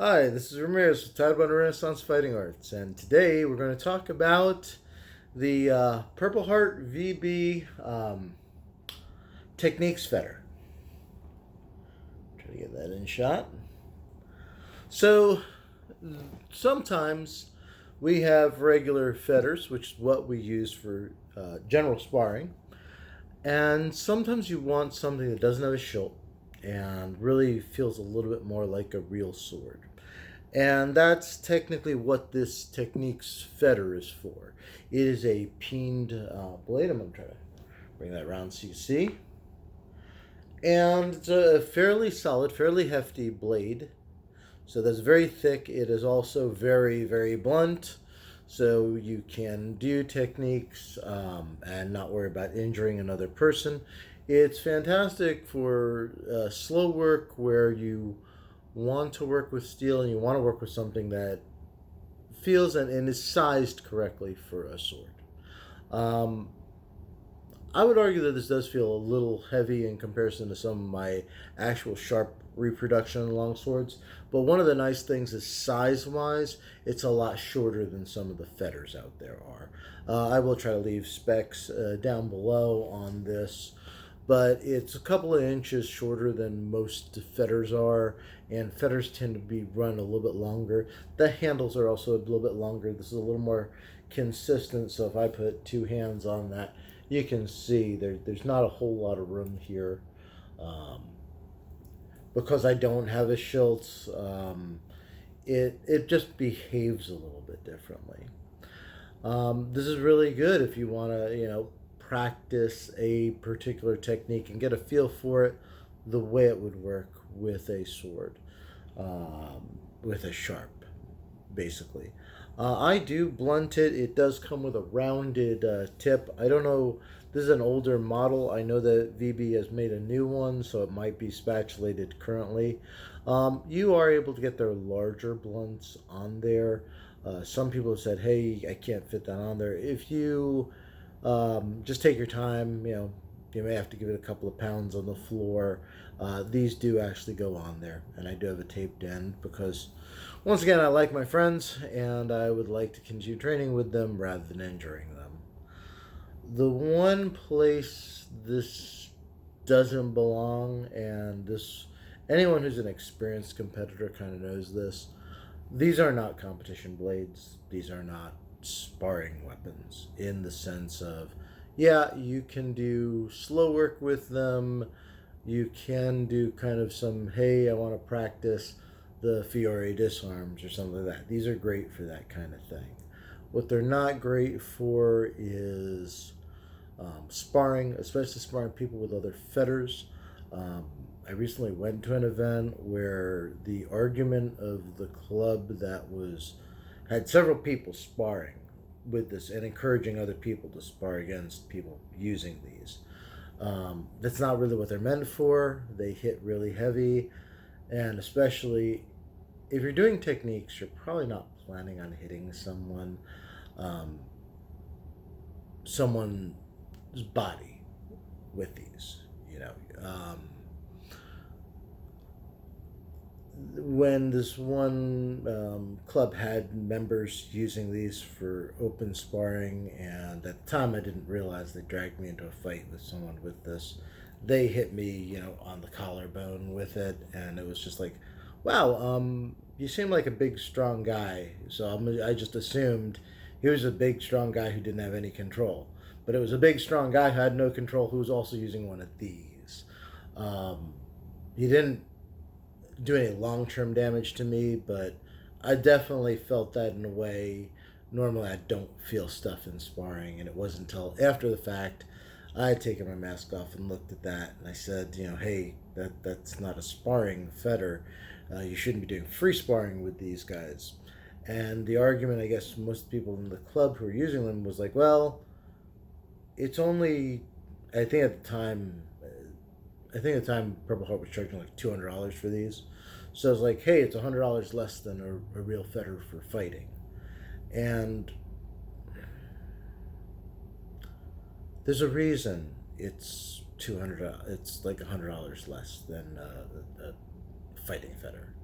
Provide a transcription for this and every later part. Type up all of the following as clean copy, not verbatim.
Hi, this is Ramirez with Taiwan Renaissance Fighting Arts, and today we're going to talk about the Purpleheart VB Techniques Fetter. Try to get that in shot. So, sometimes we have regular fetters, which is what we use for general sparring, and sometimes you want something that doesn't have a hilt and really feels a little bit more like a real sword. And that's technically what this Techniques fetter is for. It is a peened blade. I'm going to try to bring that around so you see. And it's a fairly solid, fairly hefty blade. So that's very thick. It is also very, very blunt. So you can do techniques and not worry about injuring another person. It's fantastic for slow work where you want to work with steel and you want to work with something that feels and is sized correctly for a sword. Um, I would argue that this does feel a little heavy in comparison to some of my actual sharp reproduction longswords, but one of the nice things is size-wise, it's a lot shorter than some of the fetters out there are. I will try to leave specs down below on this, but it's a couple of inches shorter than most fetters are, and fetters tend to be run a little bit longer. The handles are also a little bit longer. This is a little more consistent, so if I put two hands on that, you can see there's not a whole lot of room here. Because I don't have a Schultz, it just behaves a little bit differently. This is really good if you want to, practice a particular technique and get a feel for it the way it would work with a sword, with a sharp, basically. I do blunt it. It does come with a rounded tip. I don't know. This is an older model. I know that VB has made a new one, so it might be spatulated currently. You are able to get their larger blunts on there. Some people have said, hey, I can't fit that on there. If you just take your time, you may have to give it a couple of pounds on the floor. These do actually go on there, and I do have a taped end because, once again, I like my friends, and I would like to continue training with them rather than injuring them. The one place this doesn't belong, and this anyone who's an experienced competitor kind of knows this, these are not competition blades. These are not sparring weapons in the sense of, yeah, you can do slow work with them. You can do kind of some, hey, I want to practice the Fiore disarms or something like that. These are great for that kind of thing. What they're not great for is sparring, especially sparring people with other fetters. I recently went to an event where the argument of the club that had several people sparring with this and encouraging other people to spar against people using these. That's not really what they're meant for. They hit really heavy, and especially if you're doing techniques, you're probably not planning on hitting um, someone's body with these. When this one club had members using these for open sparring, and at the time I didn't realize they dragged me into a fight with someone with this. They hit me, on the collarbone with it, and it was just like, wow, you seem like a big, strong guy. So I just assumed he was a big, strong guy who didn't have any control. But it was a big, strong guy who had no control who was also using one of these. He didn't do any long-term damage to me, but I definitely felt that in a way. Normally I don't feel stuff in sparring, and it wasn't until after the fact I had taken my mask off and looked at that, and I said, hey, that's not a sparring fetter. You shouldn't be doing free sparring with these guys. And the argument, I guess, most people in the club who were using them was like, well, it's only, I think at the time, Purpleheart was charging like $200 for these. So I was like, hey, it's $100 less than a real fetter for fighting. And there's a reason it's $200. It's like $100 less than a fighting fetter.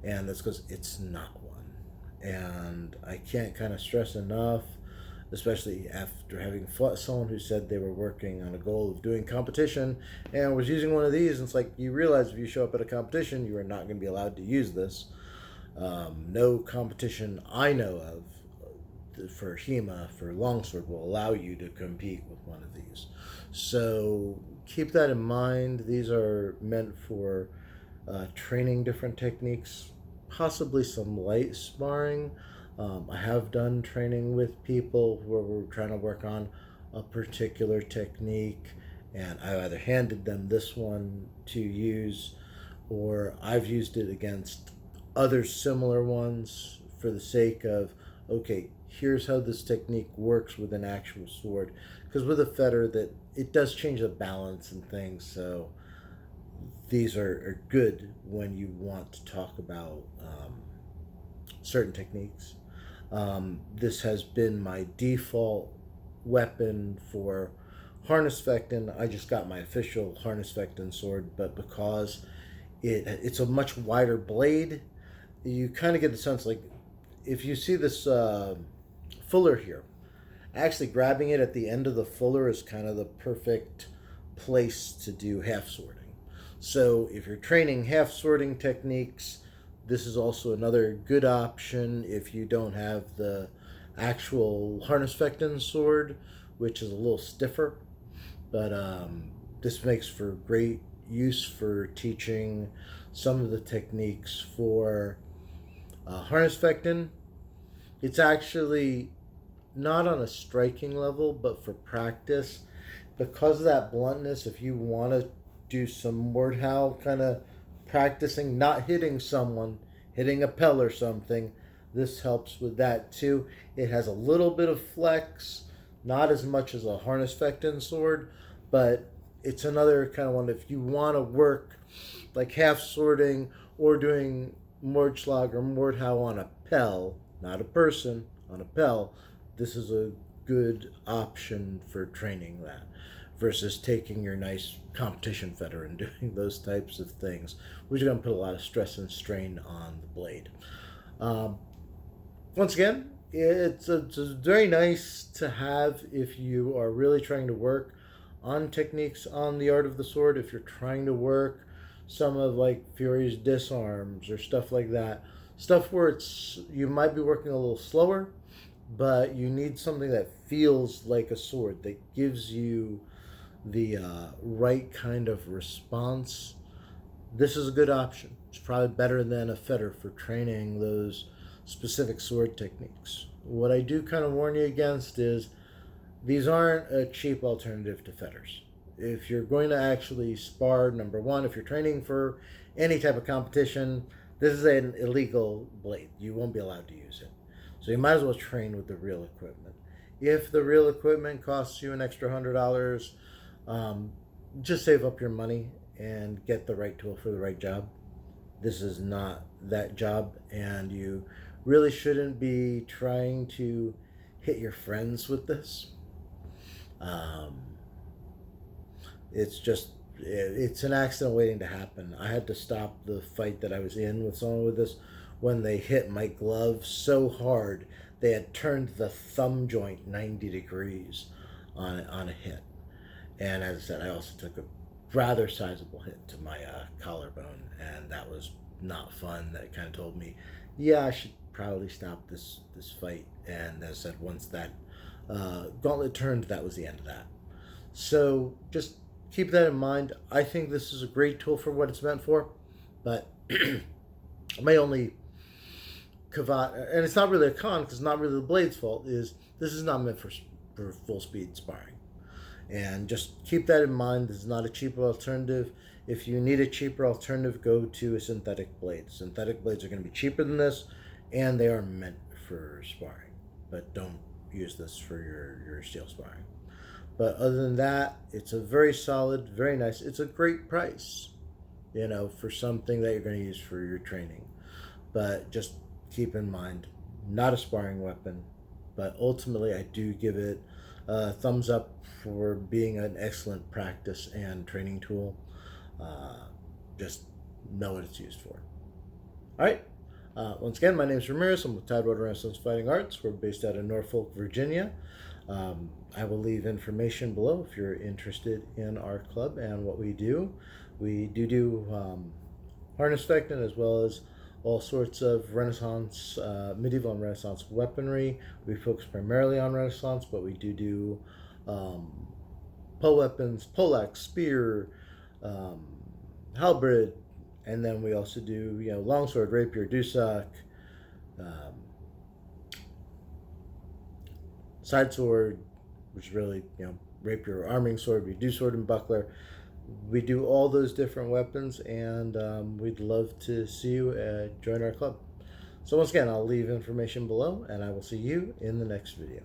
and that's because it's not one. And I can't kind of stress enough, especially after having fought someone who said they were working on a goal of doing competition and was using one of these. And it's like, you realize if you show up at a competition, you are not going to be allowed to use this. No competition I know of for HEMA, for longsword, will allow you to compete with one of these. So keep that in mind. These are meant for training different techniques, possibly some light sparring. I have done training with people where we're trying to work on a particular technique, and I either handed them this one to use, or I've used it against other similar ones for the sake of, okay, here's how this technique works with an actual sword. Because with a fetter, that it does change the balance and things, so these are good when you want to talk about certain techniques. This has been my default weapon for harness fectin. I just got my official harness fectin sword, but because it's a much wider blade, you kind of get the sense, like, if you see this fuller here, actually grabbing it at the end of the fuller is kind of the perfect place to do half sorting. So if you're training half sorting techniques, this is also another good option if you don't have the actual harness fectin sword, which is a little stiffer. But this makes for great use for teaching some of the techniques for harness fectin. It's actually not on a striking level, but for practice, because of that bluntness, if you want to do some word howl kind of practicing, not hitting someone, hitting a pell or something, this helps with that too. It has a little bit of flex, not as much as a harness fectin sword, but it's another kind of one if you want to work like half sorting or doing Mordschlag or Mordhau on a pell, not a person, on a pell. This is a good option for training that, versus taking your nice competition fetter and doing those types of things, which are going to put a lot of stress and strain on the blade. Once again, it's very nice to have if you are really trying to work on techniques on the art of the sword. If you're trying to work some of like Fury's disarms or stuff like that, stuff where you might be working a little slower, but you need something that feels like a sword, that gives you the right kind of response. This is a good option. It's probably better than a fetter for training those specific sword techniques. What I do kind of warn you against is these aren't a cheap alternative to fetters. If you're going to actually spar, number one, if you're training for any type of competition, this is an illegal blade. You won't be allowed to use it. So you might as well train with the real equipment. If the real equipment costs you an extra $100, just save up your money and get the right tool for the right job. This is not that job, and you really shouldn't be trying to hit your friends with this. It's an accident waiting to happen. I had to stop the fight that I was in with someone with this when they hit my glove so hard they had turned the thumb joint 90 degrees on a hit. And as I said, I also took a rather sizable hit to my collarbone, and that was not fun. That kind of told me, yeah, I should probably stop this fight. And as I said, once that gauntlet turned, that was the end of that. So just keep that in mind. I think this is a great tool for what it's meant for, but my only caveat, and it's not really a con because it's not really the blade's fault, is this is not meant for full speed sparring. And just keep that in mind. This is not a cheaper alternative. If you need a cheaper alternative, go to a synthetic blade. Synthetic blades are going to be cheaper than this, and they are meant for sparring. But don't use this for your steel sparring. But other than that, it's a very solid, very nice. It's a great price, for something that you're going to use for your training. But just keep in mind, not a sparring weapon. But ultimately, I do give it a thumbs up for being an excellent practice and training tool. Just know what it's used for. All right. Once again, my name is Ramirez. I'm with Tidewater Renaissance Fighting Arts. We're based out of Norfolk, Virginia. I will leave information below if you're interested in our club and what we do. We do harness fighting as well as all sorts of Renaissance, medieval and Renaissance weaponry. We focus primarily on Renaissance, but we do pole weapons, poleaxe, spear, halberd, and then we also do longsword, rapier, dusuk, um, side sword, which is really rapier or arming sword. We do sword and buckler. We do all those different weapons, and we'd love to see you join our club. So once again, I'll leave information below, and I will see you in the next video.